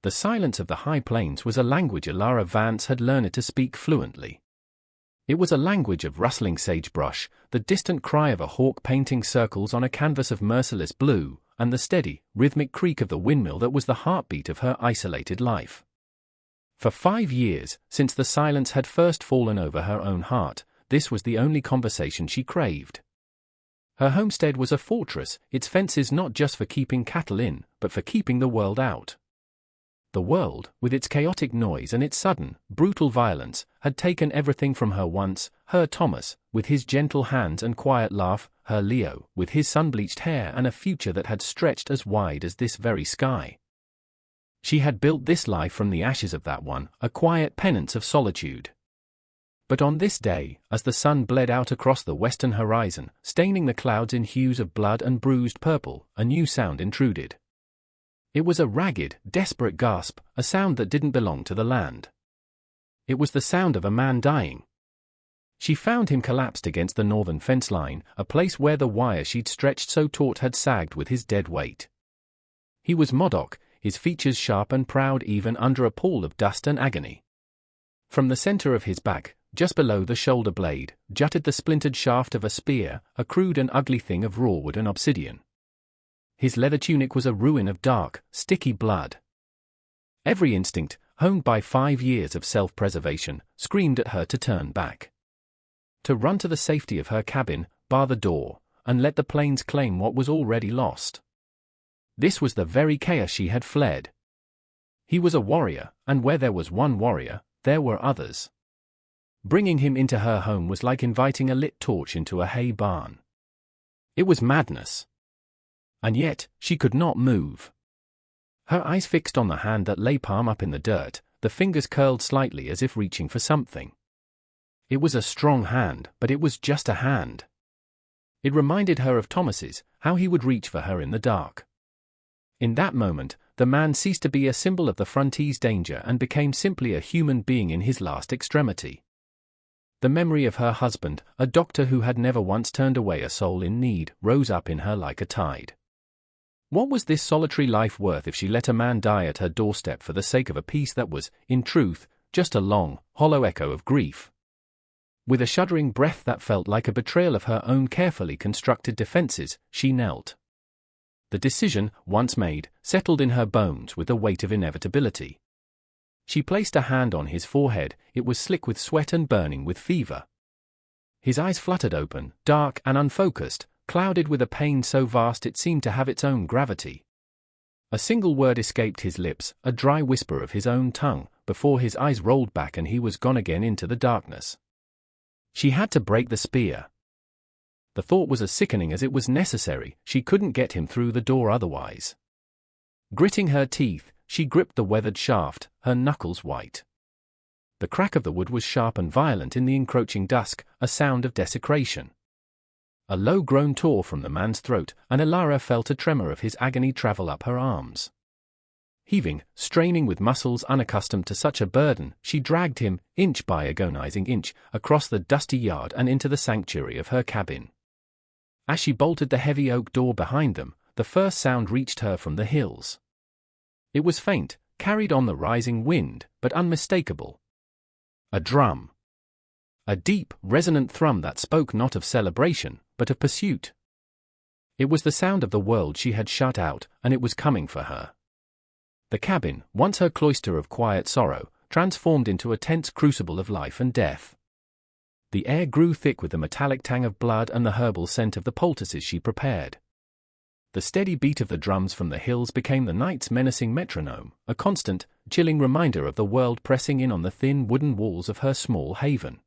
The silence of the high plains was a language Elara Vance had learned to speak fluently. It was a language of rustling sagebrush, the distant cry of a hawk painting circles on a canvas of merciless blue, and the steady, rhythmic creak of the windmill that was the heartbeat of her isolated life. For 5 years, since the silence had first fallen over her own heart, this was the only conversation she craved. Her homestead was a fortress, its fences not just for keeping cattle in, but for keeping the world out. The world, with its chaotic noise and its sudden, brutal violence, had taken everything from her once, her Thomas, with his gentle hands and quiet laugh, her Leo, with his sun-bleached hair and a future that had stretched as wide as this very sky. She had built this life from the ashes of that one, a quiet penance of solitude. But on this day, as the sun bled out across the western horizon, staining the clouds in hues of blood and bruised purple, a new sound intruded. It was a ragged, desperate gasp, a sound that didn't belong to the land. It was the sound of a man dying. She found him collapsed against the northern fence line, a place where the wire she'd stretched so taut had sagged with his dead weight. He was Modoc, his features sharp and proud even under a pall of dust and agony. From the center of his back, just below the shoulder blade, jutted the splintered shaft of a spear, a crude and ugly thing of raw wood and obsidian. His leather tunic was a ruin of dark, sticky blood. Every instinct, honed by 5 years of self-preservation, screamed at her to turn back. To run to the safety of her cabin, bar the door, and let the plains claim what was already lost. This was the very chaos she had fled. He was a warrior, and where there was one warrior, there were others. Bringing him into her home was like inviting a lit torch into a hay barn. It was madness. And yet, she could not move. Her eyes fixed on the hand that lay palm up in the dirt, the fingers curled slightly as if reaching for something. It was a strong hand, but it was just a hand. It reminded her of Thomas's, how he would reach for her in the dark. In that moment, the man ceased to be a symbol of the frontier's danger and became simply a human being in his last extremity. The memory of her husband, a doctor who had never once turned away a soul in need, rose up in her like a tide. What was this solitary life worth if she let a man die at her doorstep for the sake of a peace that was, in truth, just a long, hollow echo of grief? With a shuddering breath that felt like a betrayal of her own carefully constructed defenses, she knelt. The decision, once made, settled in her bones with the weight of inevitability. She placed a hand on his forehead, it was slick with sweat and burning with fever. His eyes fluttered open, dark and unfocused, clouded with a pain so vast it seemed to have its own gravity. A single word escaped his lips, a dry whisper of his own tongue, before his eyes rolled back and he was gone again into the darkness. She had to break the spear. The thought was as sickening as it was necessary, she couldn't get him through the door otherwise. Gritting her teeth, she gripped the weathered shaft, her knuckles white. The crack of the wood was sharp and violent in the encroaching dusk, a sound of desecration. A low groan tore from the man's throat, and Elara felt a tremor of his agony travel up her arms. Heaving, straining with muscles unaccustomed to such a burden, she dragged him, inch by agonizing inch, across the dusty yard and into the sanctuary of her cabin. As she bolted the heavy oak door behind them, the first sound reached her from the hills. It was faint, carried on the rising wind, but unmistakable. A drum. A deep, resonant thrum that spoke not of celebration, but of pursuit. It was the sound of the world she had shut out, and it was coming for her. The cabin, once her cloister of quiet sorrow, transformed into a tense crucible of life and death. The air grew thick with the metallic tang of blood and the herbal scent of the poultices she prepared. The steady beat of the drums from the hills became the night's menacing metronome, a constant, chilling reminder of the world pressing in on the thin wooden walls of her small haven.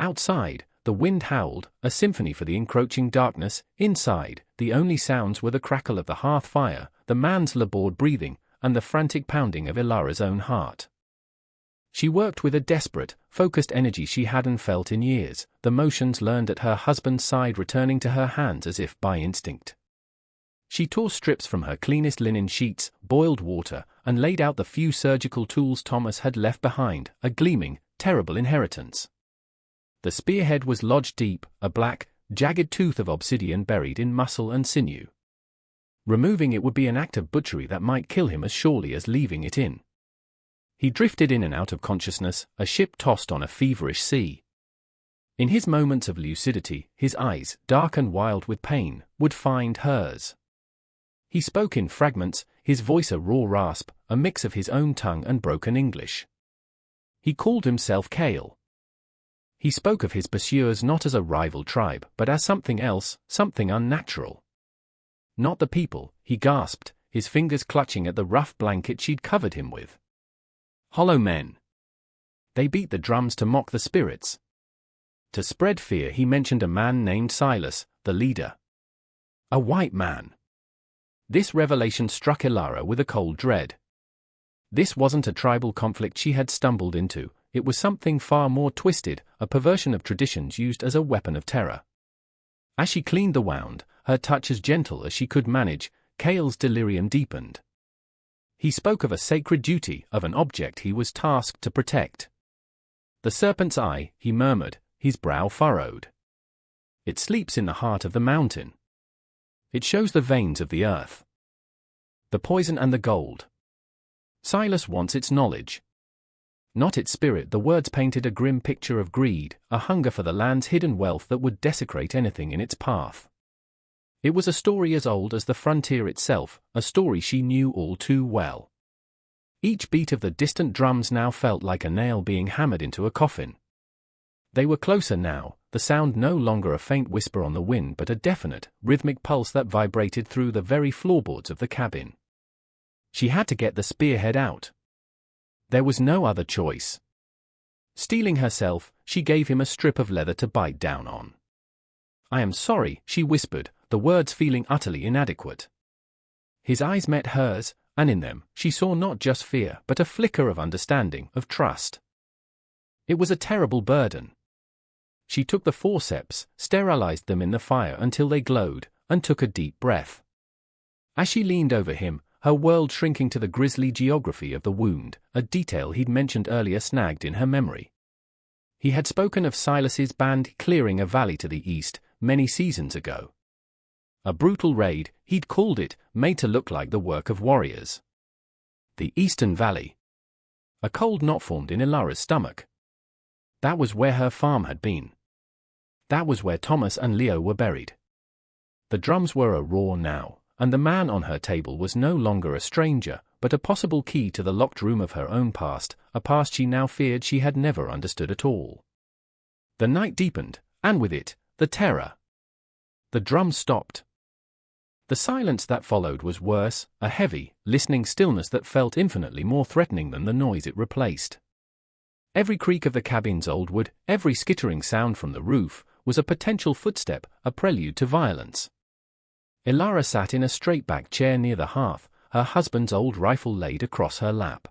Outside, the wind howled, a symphony for the encroaching darkness. Inside, the only sounds were the crackle of the hearth fire, the man's labored breathing, and the frantic pounding of Elara's own heart. She worked with a desperate, focused energy she hadn't felt in years, the motions learned at her husband's side returning to her hands as if by instinct. She tore strips from her cleanest linen sheets, boiled water, and laid out the few surgical tools Thomas had left behind, a gleaming, terrible inheritance. The spearhead was lodged deep, a black, jagged tooth of obsidian buried in muscle and sinew. Removing it would be an act of butchery that might kill him as surely as leaving it in. He drifted in and out of consciousness, a ship tossed on a feverish sea. In his moments of lucidity, his eyes, dark and wild with pain, would find hers. He spoke in fragments, his voice a raw rasp, a mix of his own tongue and broken English. He called himself Cale. He spoke of his pursuers not as a rival tribe, but as something else, something unnatural. Not the people, he gasped, his fingers clutching at the rough blanket she'd covered him with. Hollow men. They beat the drums to mock the spirits. To spread fear he mentioned a man named Silas, the leader. A white man. This revelation struck Ilara with a cold dread. This wasn't a tribal conflict she had stumbled into, it was something far more twisted, a perversion of traditions used as a weapon of terror. As she cleaned the wound, her touch as gentle as she could manage, Cale's delirium deepened. He spoke of a sacred duty, of an object he was tasked to protect. The serpent's eye, he murmured, his brow furrowed. It sleeps in the heart of the mountain. It shows the veins of the earth. The poison and the gold. Silas wants its knowledge. Not its spirit. The words painted a grim picture of greed, a hunger for the land's hidden wealth that would desecrate anything in its path. It was a story as old as the frontier itself, a story she knew all too well. Each beat of the distant drums now felt like a nail being hammered into a coffin. They were closer now, the sound no longer a faint whisper on the wind but a definite, rhythmic pulse that vibrated through the very floorboards of the cabin. She had to get the spearhead out. There was no other choice. Steeling herself, she gave him a strip of leather to bite down on. "I am sorry," she whispered, the words feeling utterly inadequate. His eyes met hers, and in them, she saw not just fear but a flicker of understanding, of trust. It was a terrible burden. She took the forceps, sterilized them in the fire until they glowed, and took a deep breath. As she leaned over him, her world shrinking to the grisly geography of the wound, a detail he'd mentioned earlier snagged in her memory. He had spoken of Silas's band clearing a valley to the east, many seasons ago. A brutal raid, he'd called it, made to look like the work of warriors. The Eastern Valley. A cold knot formed in Ilara's stomach. That was where her farm had been. That was where Thomas and Leo were buried. The drums were a roar now, and the man on her table was no longer a stranger, but a possible key to the locked room of her own past, a past she now feared she had never understood at all. The night deepened, and with it, the terror. The drums stopped. The silence that followed was worse, a heavy, listening stillness that felt infinitely more threatening than the noise it replaced. Every creak of the cabin's old wood, every skittering sound from the roof, was a potential footstep, a prelude to violence. Ilara sat in a straight-back chair near the hearth, her husband's old rifle laid across her lap.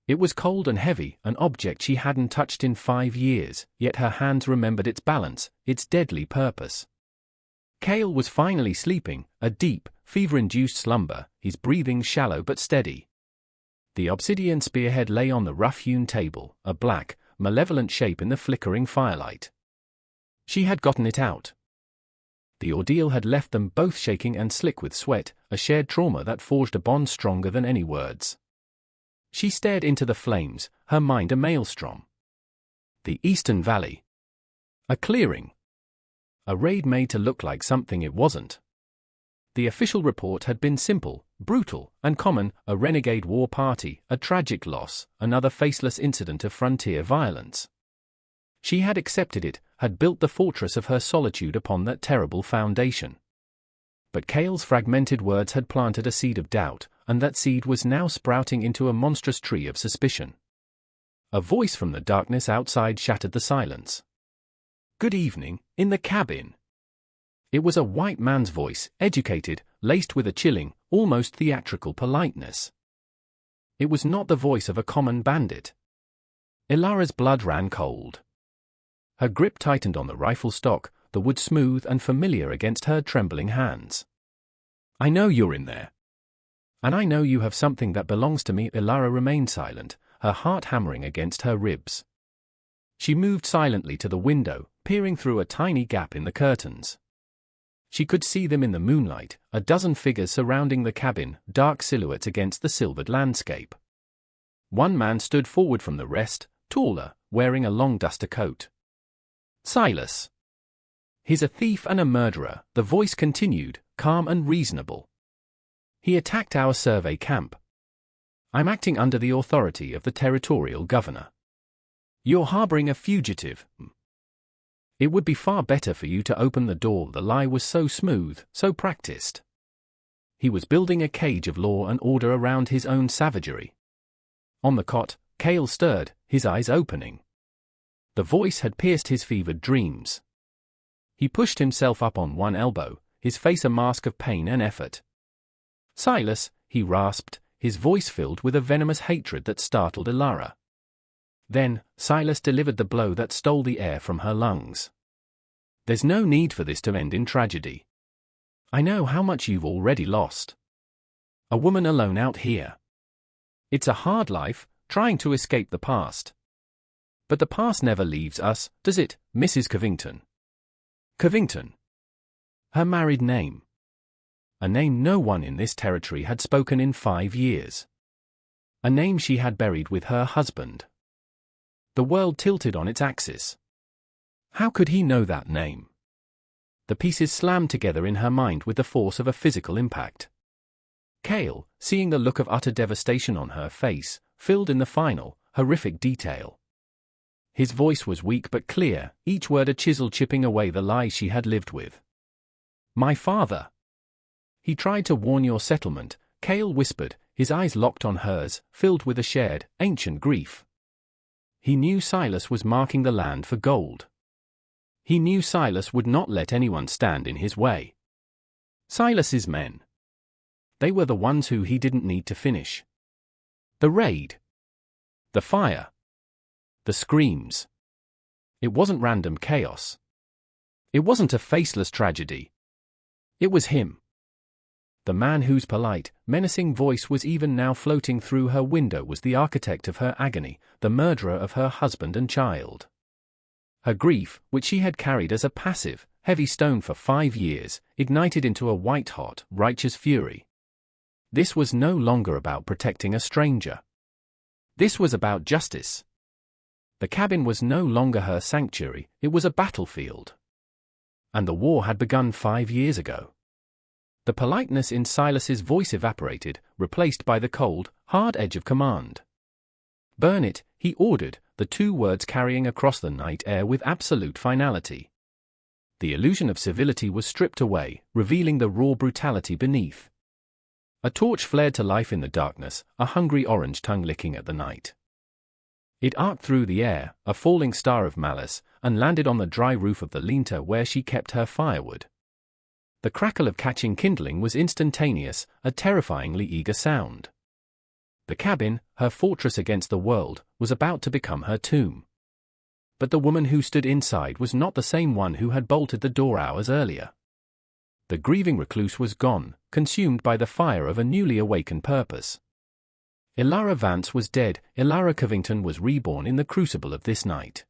It was cold and heavy, an object she hadn't touched in 5 years, yet her hands remembered its balance, its deadly purpose. Cale was finally sleeping, a deep, fever-induced slumber, his breathing shallow but steady. The obsidian spearhead lay on the rough-hewn table, a black, malevolent shape in the flickering firelight. She had gotten it out. The ordeal had left them both shaking and slick with sweat, a shared trauma that forged a bond stronger than any words. She stared into the flames, her mind a maelstrom. The Eastern Valley. A clearing. A raid made to look like something it wasn't. The official report had been simple, brutal, and common, a renegade war party, a tragic loss, another faceless incident of frontier violence. She had accepted it, had built the fortress of her solitude upon that terrible foundation. But Cale's fragmented words had planted a seed of doubt, and that seed was now sprouting into a monstrous tree of suspicion. A voice from the darkness outside shattered the silence. "Good evening, in the cabin." It was a white man's voice, educated, laced with a chilling, almost theatrical politeness. It was not the voice of a common bandit. Ilara's blood ran cold. Her grip tightened on the rifle stock, the wood smooth and familiar against her trembling hands. "I know you're in there. And I know you have something that belongs to me." Ilara remained silent, her heart hammering against her ribs. She moved silently to the window, peering through a tiny gap in the curtains. She could see them in the moonlight, a dozen figures surrounding the cabin, dark silhouettes against the silvered landscape. One man stood forward from the rest, taller, wearing a long duster coat. Silas. He's a thief and a murderer, the voice continued, calm and reasonable. He attacked our survey camp. I'm acting under the authority of the territorial governor. You're harboring a fugitive. It would be far better for you to open the door. The lie was so smooth, so practiced. He was building a cage of law and order around his own savagery. On the cot, Cale stirred, his eyes opening. The voice had pierced his fevered dreams. He pushed himself up on one elbow, his face a mask of pain and effort. Silas, he rasped, his voice filled with a venomous hatred that startled Elara. Then, Silas delivered the blow that stole the air from her lungs. There's no need for this to end in tragedy. I know how much you've already lost. A woman alone out here. It's a hard life, trying to escape the past. But the past never leaves us, does it, Mrs. Covington? Covington. Her married name. A name no one in this territory had spoken in 5 years. A name she had buried with her husband. The world tilted on its axis. How could he know that name? The pieces slammed together in her mind with the force of a physical impact. Cale, seeing the look of utter devastation on her face, filled in the final, horrific detail. His voice was weak but clear, each word a chisel chipping away the lies she had lived with. My father. He tried to warn your settlement, Cale whispered, his eyes locked on hers, filled with a shared, ancient grief. He knew Silas was marking the land for gold. He knew Silas would not let anyone stand in his way. Silas's men. They were the ones who he didn't need to finish. The raid. The fire. The screams. It wasn't random chaos. It wasn't a faceless tragedy. It was him. The man whose polite, menacing voice was even now floating through her window was the architect of her agony, the murderer of her husband and child. Her grief, which she had carried as a passive, heavy stone for 5 years, ignited into a white-hot, righteous fury. This was no longer about protecting a stranger. This was about justice. The cabin was no longer her sanctuary, it was a battlefield. And the war had begun 5 years ago. The politeness in Silas's voice evaporated, replaced by the cold, hard edge of command. Burn it, he ordered, the 2 words carrying across the night air with absolute finality. The illusion of civility was stripped away, revealing the raw brutality beneath. A torch flared to life in the darkness, a hungry orange tongue licking at the night. It arced through the air, a falling star of malice, and landed on the dry roof of the lean-to where she kept her firewood. The crackle of catching kindling was instantaneous, a terrifyingly eager sound. The cabin, her fortress against the world, was about to become her tomb. But the woman who stood inside was not the same one who had bolted the door hours earlier. The grieving recluse was gone, consumed by the fire of a newly awakened purpose. Elara Vance was dead, Elara Covington was reborn in the crucible of this night.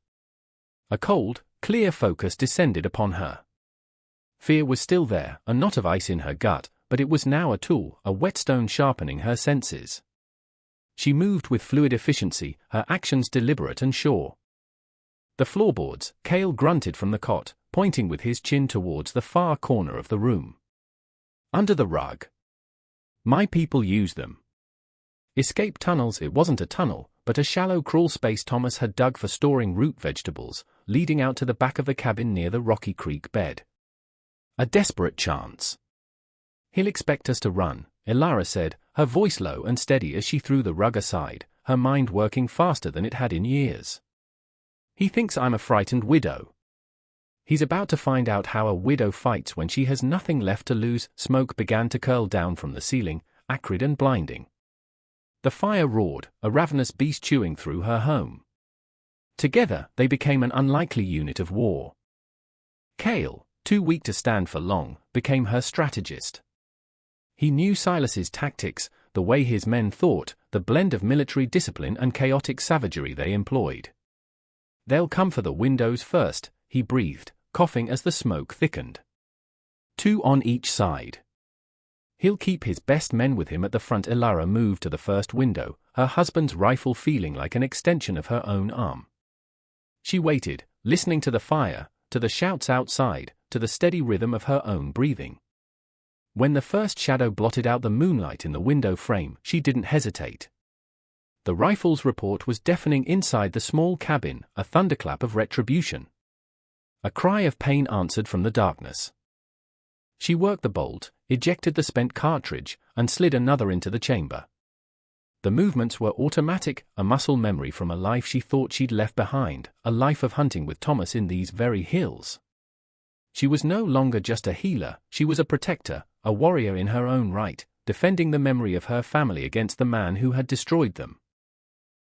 A cold, clear focus descended upon her. Fear was still there, a knot of ice in her gut, but it was now a tool, a whetstone sharpening her senses. She moved with fluid efficiency, her actions deliberate and sure. The floorboards, Cale grunted from the cot, pointing with his chin towards the far corner of the room. Under the rug. My people use them. Escape tunnels. It wasn't a tunnel, but a shallow crawl space Thomas had dug for storing root vegetables, leading out to the back of the cabin near the rocky creek bed. A desperate chance. He'll expect us to run, Elara said, her voice low and steady as she threw the rug aside, her mind working faster than it had in years. He thinks I'm a frightened widow. He's about to find out how a widow fights when she has nothing left to lose. Smoke began to curl down from the ceiling, acrid and blinding. The fire roared, a ravenous beast chewing through her home. Together, they became an unlikely unit of war. Cale, too weak to stand for long, became her strategist. He knew Silas's tactics, the way his men thought, the blend of military discipline and chaotic savagery they employed. They'll come for the windows first, he breathed, coughing as the smoke thickened. 2 on each side. He'll keep his best men with him at the front. Elara moved to the first window, her husband's rifle feeling like an extension of her own arm. She waited, listening to the fire, to the shouts outside, to the steady rhythm of her own breathing. When the first shadow blotted out the moonlight in the window frame, she didn't hesitate. The rifle's report was deafening inside the small cabin, a thunderclap of retribution. A cry of pain answered from the darkness. She worked the bolt, ejected the spent cartridge, and slid another into the chamber. The movements were automatic, a muscle memory from a life she thought she'd left behind, a life of hunting with Thomas in these very hills. She was no longer just a healer, she was a protector, a warrior in her own right, defending the memory of her family against the man who had destroyed them.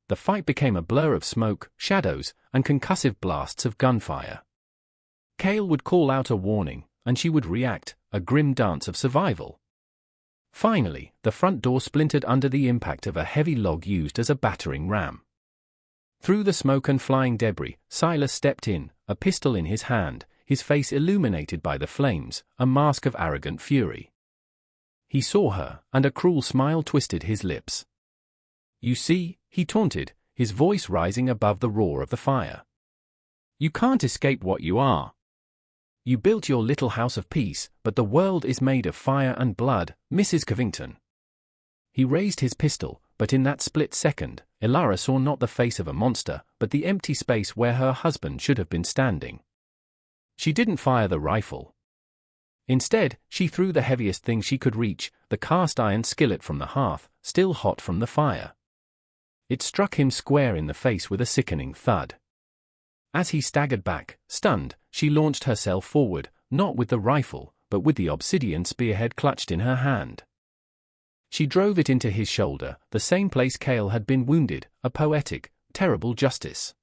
The fight became a blur of smoke, shadows, and concussive blasts of gunfire. Cale would call out a warning, and she would react, a grim dance of survival. Finally, the front door splintered under the impact of a heavy log used as a battering ram. Through the smoke and flying debris, Silas stepped in, a pistol in his hand, his face illuminated by the flames, a mask of arrogant fury. He saw her, and a cruel smile twisted his lips. "You see," he taunted, his voice rising above the roar of the fire. "You can't escape what you are. You built your little house of peace, but the world is made of fire and blood, Mrs. Covington." He raised his pistol, but in that split second, Elara saw not the face of a monster, but the empty space where her husband should have been standing. She didn't fire the rifle. Instead, she threw the heaviest thing she could reach, the cast-iron skillet from the hearth, still hot from the fire. It struck him square in the face with a sickening thud. As he staggered back, stunned, she launched herself forward, not with the rifle, but with the obsidian spearhead clutched in her hand. She drove it into his shoulder, the same place Cale had been wounded, a poetic, terrible justice.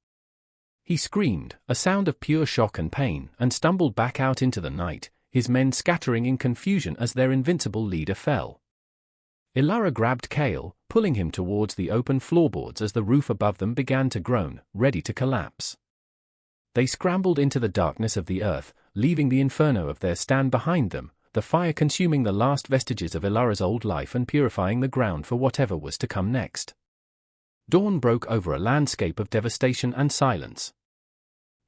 He screamed, a sound of pure shock and pain, and stumbled back out into the night, his men scattering in confusion as their invincible leader fell. Elara grabbed Cale, pulling him towards the open floorboards as the roof above them began to groan, ready to collapse. They scrambled into the darkness of the earth, leaving the inferno of their stand behind them, the fire consuming the last vestiges of Elara's old life and purifying the ground for whatever was to come next. Dawn broke over a landscape of devastation and silence.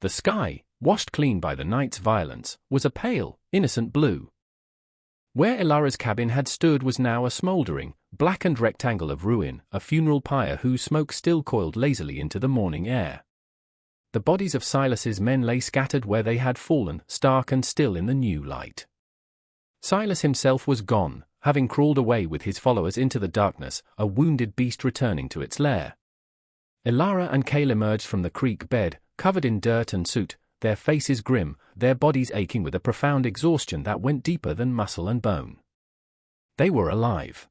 The sky, washed clean by the night's violence, was a pale, innocent blue. Where Elara's cabin had stood was now a smoldering, blackened rectangle of ruin, a funeral pyre whose smoke still coiled lazily into the morning air. The bodies of Silas's men lay scattered where they had fallen, stark and still in the new light. Silas himself was gone, having crawled away with his followers into the darkness, a wounded beast returning to its lair. Elara and Cale emerged from the creek bed, covered in dirt and soot, their faces grim, their bodies aching with a profound exhaustion that went deeper than muscle and bone. They were alive.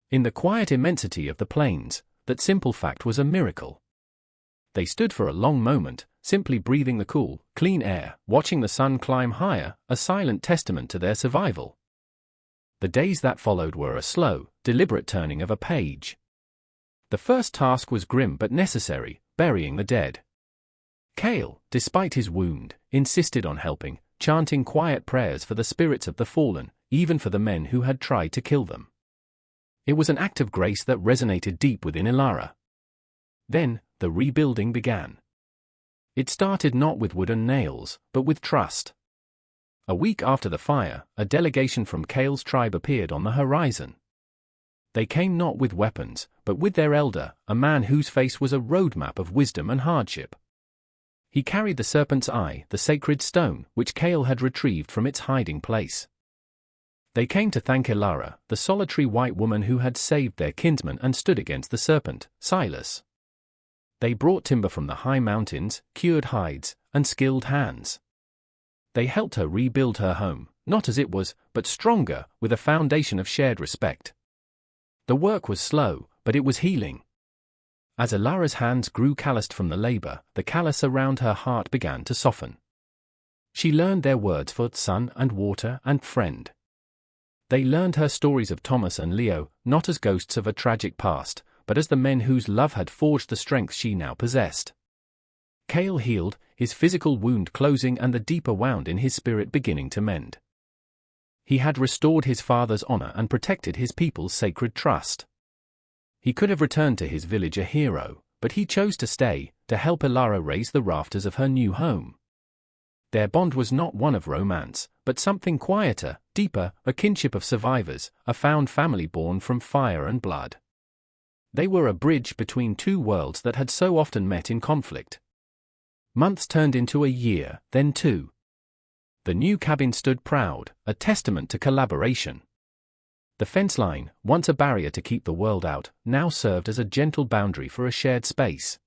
In the quiet immensity of the plains, that simple fact was a miracle. They stood for a long moment, simply breathing the cool, clean air, watching the sun climb higher, a silent testament to their survival. The days that followed were a slow, deliberate turning of a page. The first task was grim but necessary, burying the dead. Cale, despite his wound, insisted on helping, chanting quiet prayers for the spirits of the fallen, even for the men who had tried to kill them. It was an act of grace that resonated deep within Elara. Then, the rebuilding began. It started not with wooden nails, but with trust. A week after the fire, a delegation from Cale's tribe appeared on the horizon. They came not with weapons, but with their elder, a man whose face was a roadmap of wisdom and hardship. He carried the serpent's eye, the sacred stone, which Cale had retrieved from its hiding place. They came to thank Elara, the solitary white woman who had saved their kinsman and stood against the serpent, Silas. They brought timber from the high mountains, cured hides, and skilled hands. They helped her rebuild her home, not as it was, but stronger, with a foundation of shared respect. The work was slow, but it was healing. As Elara's hands grew calloused from the labor, the callus around her heart began to soften. She learned their words for sun and water and friend. They learned her stories of Thomas and Leo, not as ghosts of a tragic past, but as the men whose love had forged the strength she now possessed. Cale healed, his physical wound closing and the deeper wound in his spirit beginning to mend. He had restored his father's honor and protected his people's sacred trust. He could have returned to his village a hero, but he chose to stay, to help Ilara raise the rafters of her new home. Their bond was not one of romance, but something quieter, deeper, a kinship of survivors, a found family born from fire and blood. They were a bridge between two worlds that had so often met in conflict. Months turned into a year, then two. The new cabin stood proud, a testament to collaboration. The fence line, once a barrier to keep the world out, now served as a gentle boundary for a shared space.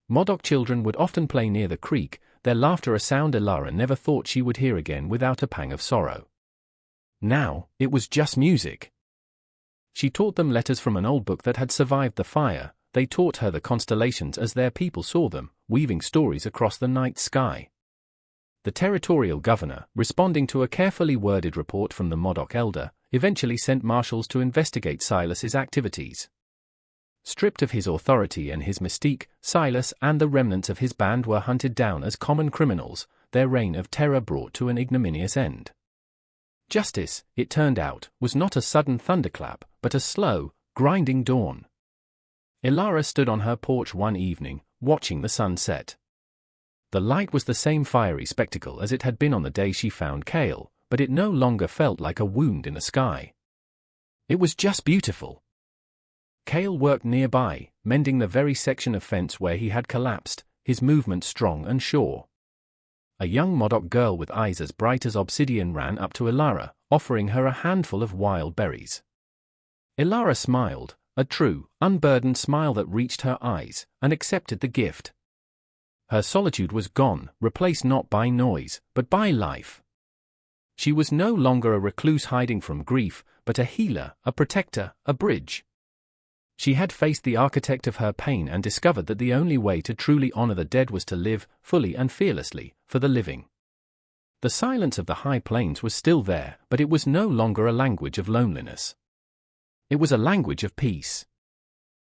Modoc children would often play near the creek, their laughter a sound Ilara never thought she would hear again without a pang of sorrow. Now, it was just music. She taught them letters from an old book that had survived the fire. They taught her the constellations as their people saw them, weaving stories across the night sky. The territorial governor, responding to a carefully worded report from the Modoc elder, eventually sent marshals to investigate Silas's activities. Stripped of his authority and his mystique, Silas and the remnants of his band were hunted down as common criminals, their reign of terror brought to an ignominious end. Justice, it turned out, was not a sudden thunderclap, but a slow, grinding dawn. Ilara stood on her porch one evening, watching the sun set. The light was the same fiery spectacle as it had been on the day she found Kale, but it no longer felt like a wound in the sky. It was just beautiful. Kale worked nearby, mending the very section of fence where he had collapsed, his movement strong and sure. A young Modoc girl with eyes as bright as obsidian ran up to Ilara, offering her a handful of wild berries. Ilara smiled, a true, unburdened smile that reached her eyes, and accepted the gift. Her solitude was gone, replaced not by noise, but by life. She was no longer a recluse hiding from grief, but a healer, a protector, a bridge. She had faced the architect of her pain and discovered that the only way to truly honor the dead was to live, fully and fearlessly, for the living. The silence of the high plains was still there, but it was no longer a language of loneliness. It was a language of peace.